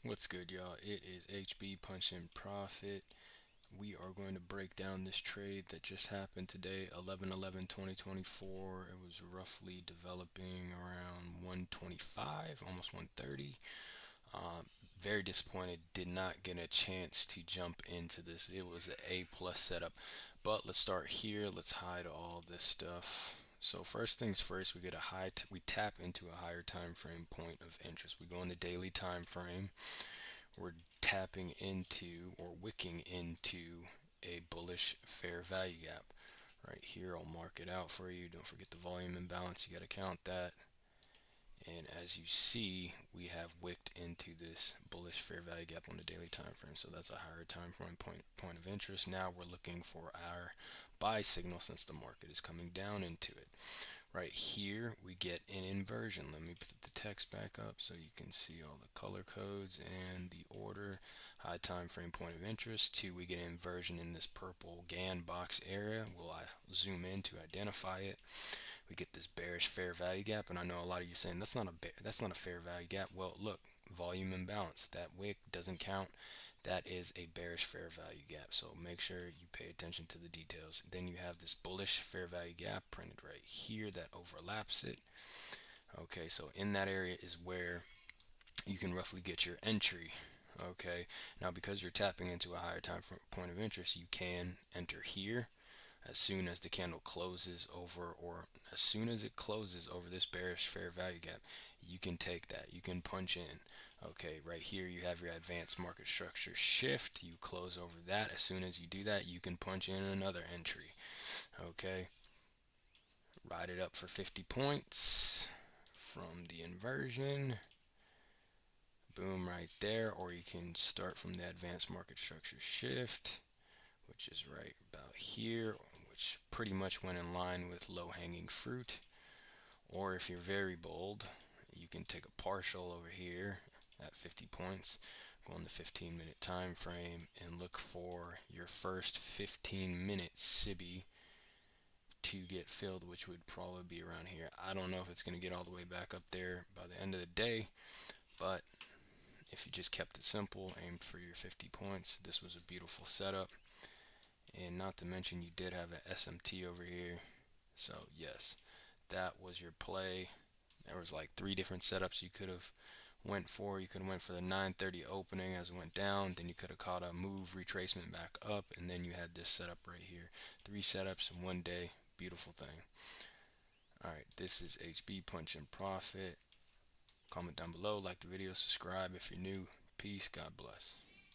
What's good, y'all? It is HB Punch in Profit. We are going to break down this trade that just happened today, 11/11/2024. It was roughly developing around 125, almost 130. Uh, Very disappointed. Did not get a chance to jump into this. It was an A plus setup. But let's start here. Let's hide all this stuff. So first things first, we get a we tap into a higher time frame point of interest. We go in the daily time frame. We're tapping into or wicking into a bullish fair value gap. Right here, I'll mark it out for you. Don't forget the volume imbalance. You got to count that. And as you see, we have wicked into this bullish fair value gap on the daily time frame. So that's a higher time frame point of interest. Now we're looking for our buy signal since the market is coming down into it. Right here, we get an inversion. Let me put the text back up so you can see all the color codes and the order. High time frame point of interest. Two, we get an inversion in this purple GAN box area. I zoom in to identify it. We get this bearish fair value gap, and I know a lot of you saying that's not a fair value gap. Well, look, volume imbalance. That wick doesn't count. That is a bearish fair value gap. So make sure you pay attention to the details. Then you have this bullish fair value gap printed right here that overlaps it. Okay, so in that area is where you can roughly get your entry. Okay, now because you're tapping into a higher time point of interest, you can enter here as soon as the candle closes over, or as soon as it closes over this bearish fair value gap. You can take that, you can punch in. Okay, right here you have your advanced market structure shift. You close over that. As soon as you do that, you can punch in another entry. Okay, ride it up for 50 points from the inversion. Boom, right there. Or you can start from the advanced market structure shift, which is right about here, which pretty much went in line with low-hanging fruit. Or if you're very bold, you can take a partial over here at 50 points, go on the 15-minute time frame, and look for your first 15-minute SIBI to get filled, which would probably be around here. I don't know if it's going to get all the way back up there by the end of the day, but if you just kept it simple, aimed for your 50 points, this was a beautiful setup. And not to mention, you did have an SMT over here. So yes, that was your play. There was like 3 different setups you could have went for. You could have went for the 930 opening as it went down. Then you could have caught a move retracement back up, and then you had this setup right here. 3 setups in one day. Beautiful thing. All right, this is HB Punch and Profit. Comment down below, like the video, subscribe if you're new. Peace. God bless.